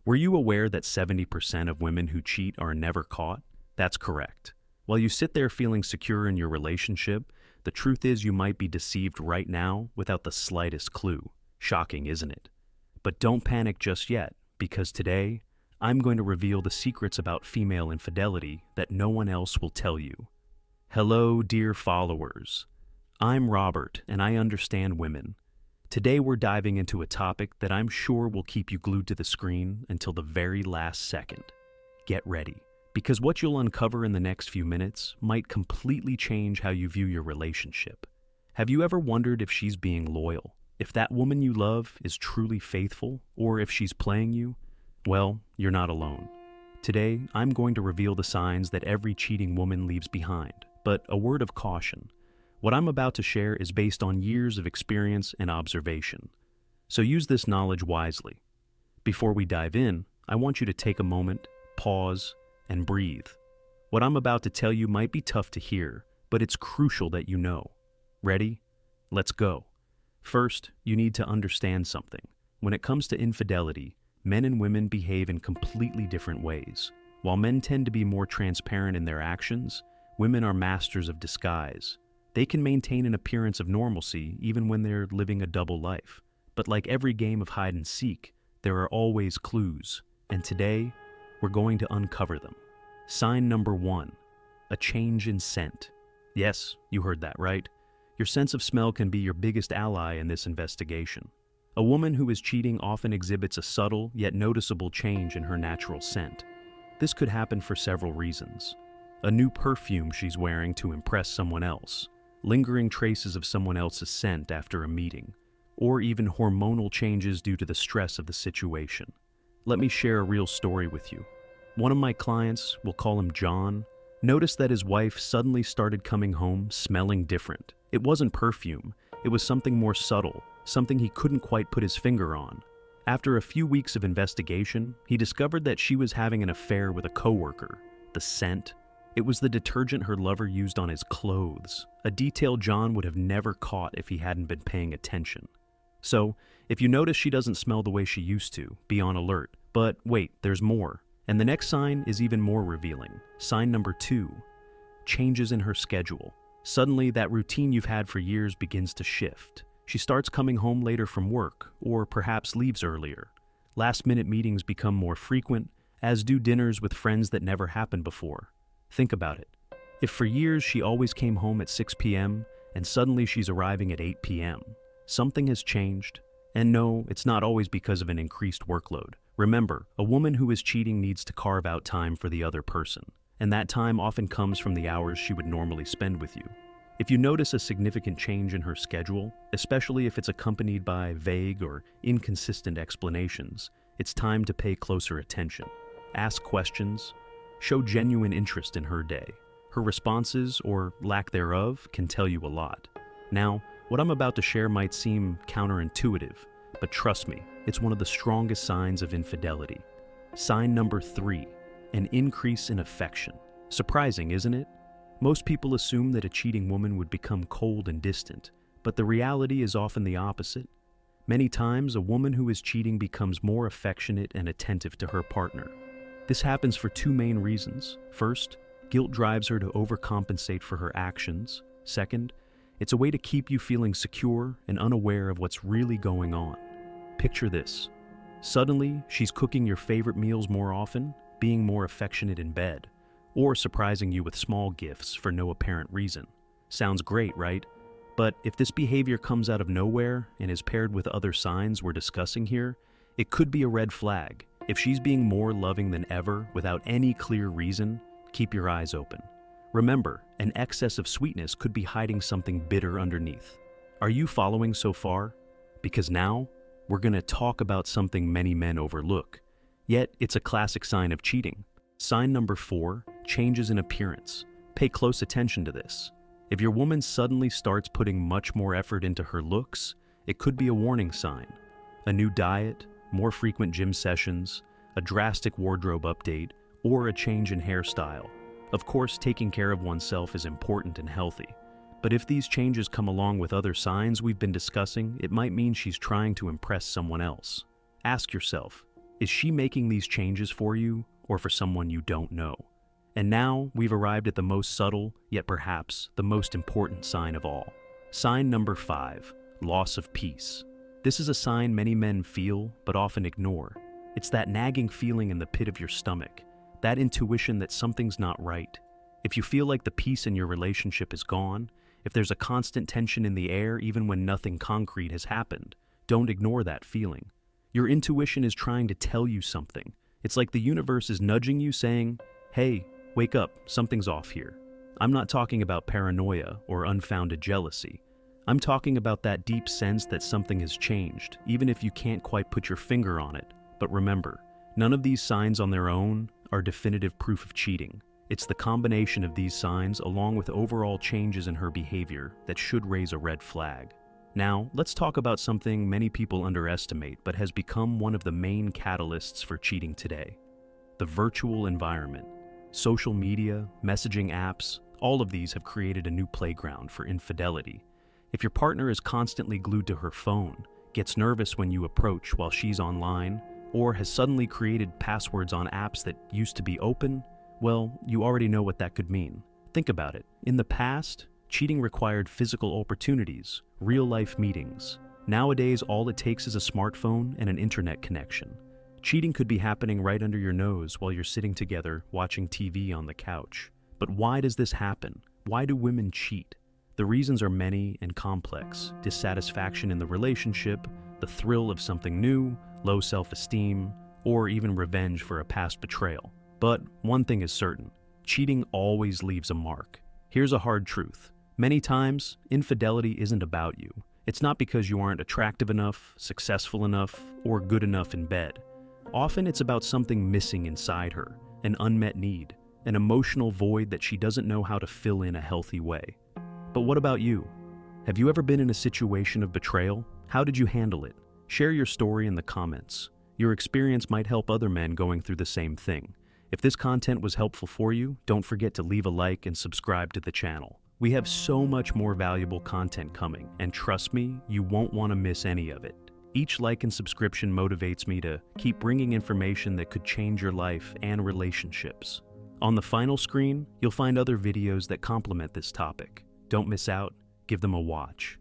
Were you aware that 70% of women who cheat are never caught? That's correct. While you sit there feeling secure in your relationship, the truth is you might be deceived right now without the slightest clue. Shocking, isn't it? But don't panic just yet, because today, I'm going to reveal the secrets about female infidelity that no one else will tell you. Hello, dear followers. I'm Robert, and I understand women. Today we're diving into a topic that I'm sure will keep you glued to the screen until the very last second. Get ready, because what you'll uncover in the next few minutes might completely change how you view your relationship. Have you ever wondered if she's being loyal? If that woman you love is truly faithful, or if she's playing you? Well, you're not alone. Today, I'm going to reveal the signs that every cheating woman leaves behind. But a word of caution. What I'm about to share is based on years of experience and observation. So use this knowledge wisely. Before we dive in, I want you to take a moment, pause, and breathe. What I'm about to tell you might be tough to hear, but it's crucial that you know. Ready? Let's go. First, you need to understand something. When it comes to infidelity, men and women behave in completely different ways. While men tend to be more transparent in their actions, women are masters of disguise. They can maintain an appearance of normalcy even when they're living a double life. But like every game of hide and seek, there are always clues. And today, we're going to uncover them. Sign number 1, a change in scent. Yes, you heard that right. Your sense of smell can be your biggest ally in this investigation. A woman who is cheating often exhibits a subtle yet noticeable change in her natural scent. This could happen for several reasons. A new perfume she's wearing to impress someone else, lingering traces of someone else's scent after a meeting, or even hormonal changes due to the stress of the situation. Let me share a real story with you. One of my clients, we'll call him John, noticed that his wife suddenly started coming home smelling different. It wasn't perfume, it was something more subtle, something he couldn't quite put his finger on. After a few weeks of investigation, he discovered that she was having an affair with a coworker. The scent? It was the detergent her lover used on his clothes, a detail John would have never caught if he hadn't been paying attention. So, if you notice she doesn't smell the way she used to, be on alert. But wait, there's more. And the next sign is even more revealing. Sign number 2, changes in her schedule. Suddenly, that routine you've had for years begins to shift. She starts coming home later from work, or perhaps leaves earlier. Last-minute meetings become more frequent, as do dinners with friends that never happened before. Think about it. If for years she always came home at 6 p.m. and suddenly she's arriving at 8 p.m., something has changed. And no, it's not always because of an increased workload. Remember, a woman who is cheating needs to carve out time for the other person, and that time often comes from the hours she would normally spend with you. If you notice a significant change in her schedule, especially if it's accompanied by vague or inconsistent explanations, it's time to pay closer attention. Ask questions. Show genuine interest in her day. Her responses, or lack thereof, can tell you a lot. Now, what I'm about to share might seem counterintuitive, but trust me, it's one of the strongest signs of infidelity. Sign number 3, an increase in affection. Surprising, isn't it? Most people assume that a cheating woman would become cold and distant, but the reality is often the opposite. Many times, a woman who is cheating becomes more affectionate and attentive to her partner. This happens for 2 main reasons. First, guilt drives her to overcompensate for her actions. Second, it's a way to keep you feeling secure and unaware of what's really going on. Picture this. Suddenly, she's cooking your favorite meals more often, being more affectionate in bed, or surprising you with small gifts for no apparent reason. Sounds great, right? But if this behavior comes out of nowhere and is paired with other signs we're discussing here, it could be a red flag. If she's being more loving than ever without any clear reason, keep your eyes open. Remember, an excess of sweetness could be hiding something bitter underneath. Are you following so far? Because now, we're going to talk about something many men overlook. Yet, it's a classic sign of cheating. Sign number 4, changes in appearance. Pay close attention to this. If your woman suddenly starts putting much more effort into her looks, it could be a warning sign. A new diet, more frequent gym sessions, a drastic wardrobe update, or a change in hairstyle. Of course, taking care of oneself is important and healthy. But if these changes come along with other signs we've been discussing, it might mean she's trying to impress someone else. Ask yourself, Is she making these changes for you or for someone you don't know? And now we've arrived at the most subtle, yet perhaps the most important sign of all. Sign number 5, loss of peace. This is a sign many men feel but often ignore. It's that nagging feeling in the pit of your stomach, that intuition that something's not right. If you feel like the peace in your relationship is gone, if there's a constant tension in the air even when nothing concrete has happened, don't ignore that feeling. Your intuition is trying to tell you something. It's like the universe is nudging you saying, hey, wake up, something's off here. I'm not talking about paranoia or unfounded jealousy. I'm talking about that deep sense that something has changed, even if you can't quite put your finger on it. But remember, none of these signs on their own are definitive proof of cheating. It's the combination of these signs along with overall changes in her behavior that should raise a red flag. Now, let's talk about something many people underestimate but has become one of the main catalysts for cheating today: the virtual environment. Social media, messaging apps, all of these have created a new playground for infidelity. If your partner is constantly glued to her phone, gets nervous when you approach while she's online, or has suddenly created passwords on apps that used to be open, well, you already know what that could mean. Think about it. In the past, cheating required physical opportunities, real-life meetings. Nowadays, all it takes is a smartphone and an internet connection. Cheating could be happening right under your nose while you're sitting together watching TV on the couch. But why does this happen? Why do women cheat? The reasons are many and complex: dissatisfaction in the relationship, the thrill of something new, low self-esteem, or even revenge for a past betrayal. But one thing is certain: cheating always leaves a mark. Here's a hard truth. Many times, infidelity isn't about you. It's not because you aren't attractive enough, successful enough, or good enough in bed. Often it's about something missing inside her, an unmet need, an emotional void that she doesn't know how to fill in a healthy way. But what about you? Have you ever been in a situation of betrayal? How did you handle it? Share your story in the comments. Your experience might help other men going through the same thing. If this content was helpful for you, don't forget to leave a like and subscribe to the channel. We have so much more valuable content coming, and trust me, you won't want to miss any of it. Each like and subscription motivates me to keep bringing information that could change your life and relationships. On the final screen, you'll find other videos that complement this topic. Don't miss out, give them a watch.